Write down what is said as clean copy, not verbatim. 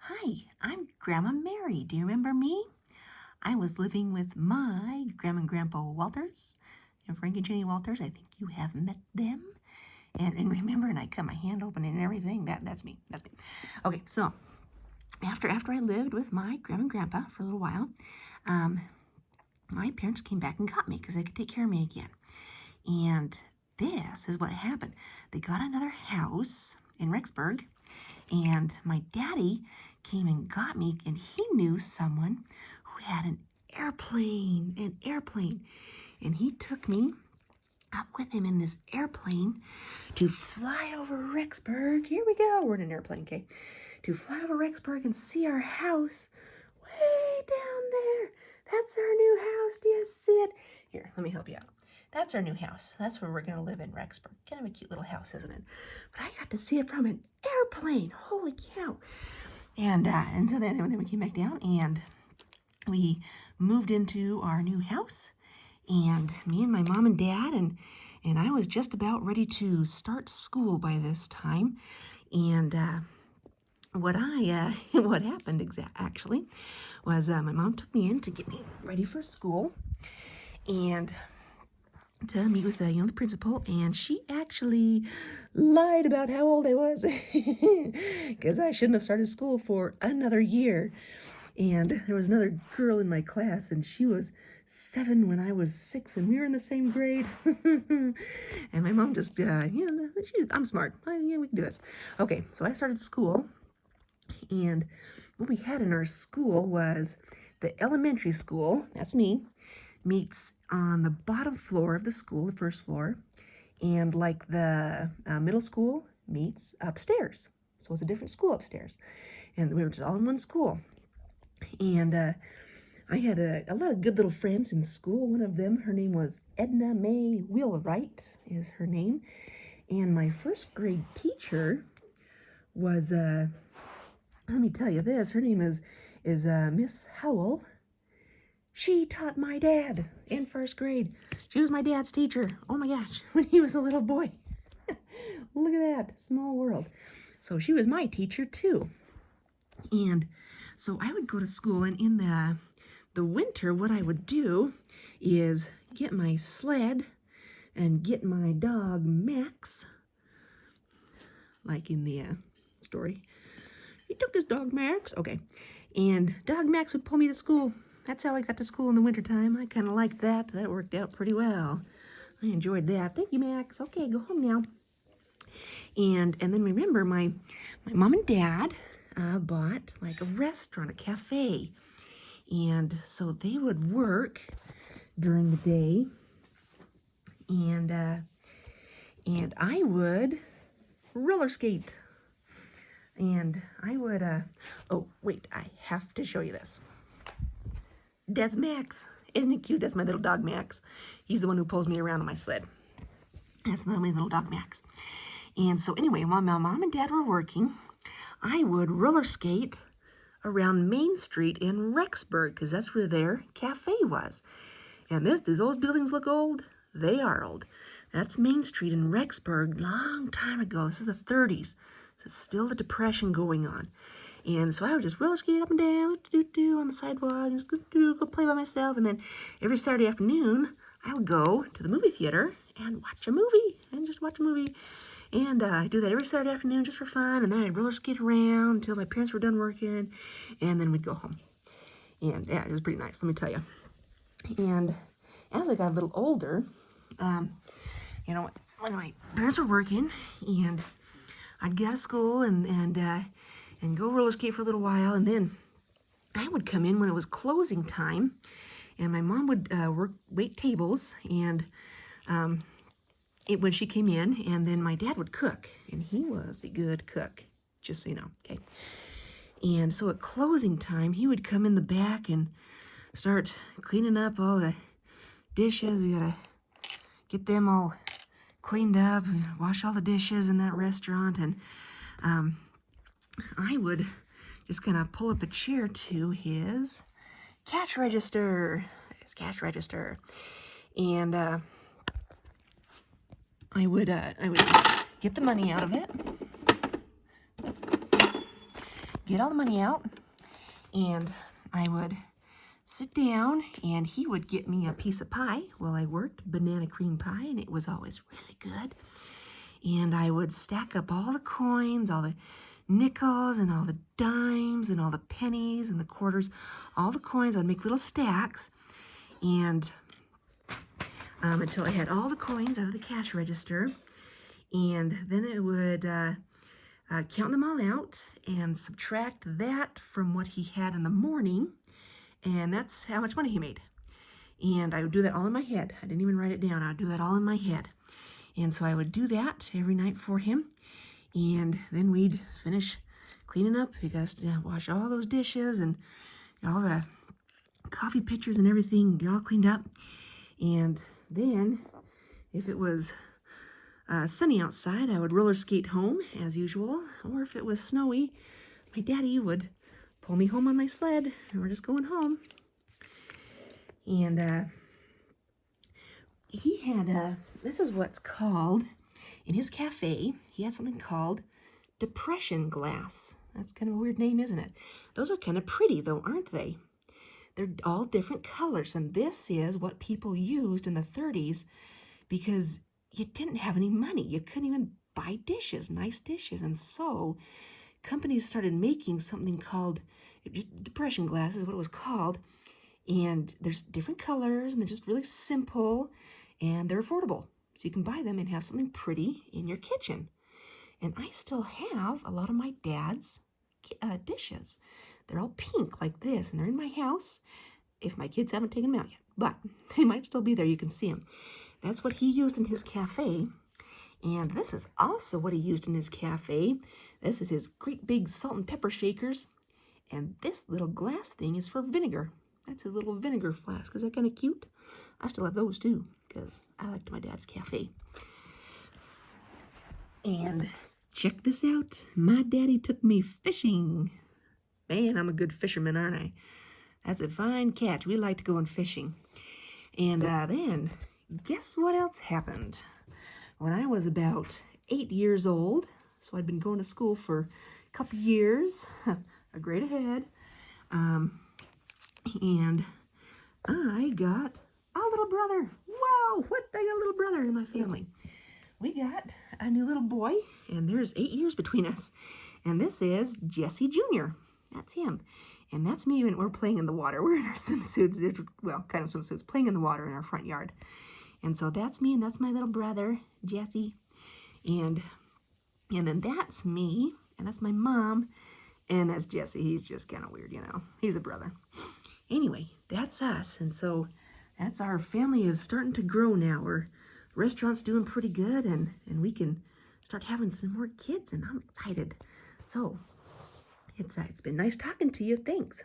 Hi, I'm Grandma Mary. Do you remember me? I was living with my Grandma and Grandpa Walters and Frank and Jenny Walters. I think you have met them. And remember, and I cut my hand open and everything. That's me. That's me. Okay, so after I lived with my Grandma and Grandpa for a little while, my parents came back and got me because they could take care of me again. And this is what happened. They got another house in Rexburg, and my daddy came and got me, and he knew someone who had an airplane. And he took me up with him in this airplane to fly over Rexburg. Here we go. We're in an airplane, okay? To fly over Rexburg and see our house way down there. That's our new house. Do you see it? Here, let me help you out. That's our new house. That's where we're going to live in Rexburg. Kind of a cute little house, isn't it? But I got to see it from an airplane. Holy cow. And so then we came back down and we moved into our new house. And me and my mom and dad and I was just about ready to start school by this time. And what happened actually was my mom took me in to get me ready for school and to meet with the principal, and she actually lied about how old I was because I shouldn't have started school for another year. And there was another girl in my class, and she was 7 when I was 6, and we were in the same grade. And my mom just, I'm smart. Yeah, we can do this. Okay, so I started school, and what we had in our school was the elementary school, that's me, meets on the bottom floor of the school, the first floor, and like the middle school meets upstairs. So it's a different school upstairs, and we were just all in one school. And I had a lot of good little friends in school. One of them, her name was Edna Mae Wheelwright, is her name. And my first grade teacher was, let me tell you this, her name is Miss Howell. She taught my dad in first grade. She was my dad's teacher. Oh my gosh, when he was a little boy. Look at that, small world. So she was my teacher too. And so I would go to school, and in the winter, what I would do is get my sled and get my dog Max, like in the story. He took his dog Max. Okay. And dog Max would pull me to school. That's how I got to school in the wintertime. I kind of liked that. That worked out pretty well. I enjoyed that. Thank you, Max. Okay, go home now. And then remember, my mom and dad bought like a restaurant, a cafe. And so they would work during the day. And I would roller skate. And I would, oh, wait, I have to show you this. That's Max. Isn't it cute? That's my little dog, Max. He's the one who pulls me around on my sled. That's my little dog, Max. And so anyway, while my mom and dad were working, I would roller skate around Main Street in Rexburg, because that's where their cafe was. And those buildings look old? They are old. That's Main Street in Rexburg, long time ago. This is the 30s. So it's still the Depression going on. And so I would just roller skate up and down, on the sidewalk, and just go play by myself. And then every Saturday afternoon, I would go to the movie theater and watch a movie, And I do that every Saturday afternoon just for fun. And then I'd roller skate around until my parents were done working, and then we'd go home. And yeah, it was pretty nice, let me tell you. And as I got a little older, when my parents were working, and I'd get out of school and go roller skate for a little while, and then I would come in when it was closing time, and my mom would wait tables, and when she came in, and then my dad would cook, and he was a good cook, just so you know, okay? And so at closing time, he would come in the back and start cleaning up all the dishes. We gotta get them all cleaned up and wash all the dishes in that restaurant. And I would just kind of pull up a chair to his cash register. And I would get the money out of it. get all the money out, and I would sit down, and he would get me a piece of pie while I worked, banana cream pie, and it was always really good. And I would stack up all the coins, all the nickels, and all the dimes, and all the pennies, and the quarters, all the coins. I'd make little stacks, and until I had all the coins out of the cash register. And then I would count them all out and subtract that from what he had in the morning, and that's how much money he made. And I would do that all in my head. I didn't even write it down. I would do that all in my head. And so I would do that every night for him, and then we'd finish cleaning up. We got to wash all those dishes and all the coffee pitchers and everything, get all cleaned up. And then, if it was sunny outside, I would roller skate home as usual. Or if it was snowy, my daddy would pull me home on my sled, and we're just going home. And he had this is what's called, in his cafe, he had something called depression glass. That's kind of a weird name, isn't it? Those are kind of pretty though, aren't they? They're all different colors, and this is what people used in the 30s because you didn't have any money. You couldn't even buy dishes, nice dishes, and so companies started making something called depression glass is what it was called, and there's different colors, and they're just really simple, and they're affordable. So you can buy them and have something pretty in your kitchen. And I still have a lot of my dad's dishes. They're all pink like this, and they're in my house if my kids haven't taken them out yet. But they might still be there. You can see them. That's what he used in his cafe. And this is also what he used in his cafe. This is his great big salt and pepper shakers. And this little glass thing is for vinegar. That's his little vinegar flask. Is that kind of cute? I still have those too, because I liked my dad's cafe. And check this out. My daddy took me fishing. Man, I'm a good fisherman, aren't I? That's a fine catch. We like to go fishing. And then, guess what else happened? When I was about 8 years old, so I'd been going to school for a couple years, a grade ahead, and I got a little brother. Wow, what? I got a little brother in my family. We got a new little boy, and there's 8 years between us. And this is Jesse Jr. That's him. And that's me when we're playing in the water. We're in our swimsuits, well, kind of swimsuits, playing in the water in our front yard. And so that's me, and that's my little brother, Jesse. And then that's me, and that's my mom, and that's Jesse. He's just kind of weird, you know. He's a brother. Anyway, that's us. And so that's our family is starting to grow now. Our restaurant's doing pretty good, and we can start having some more kids, and I'm excited. So it's been nice talking to you. Thanks.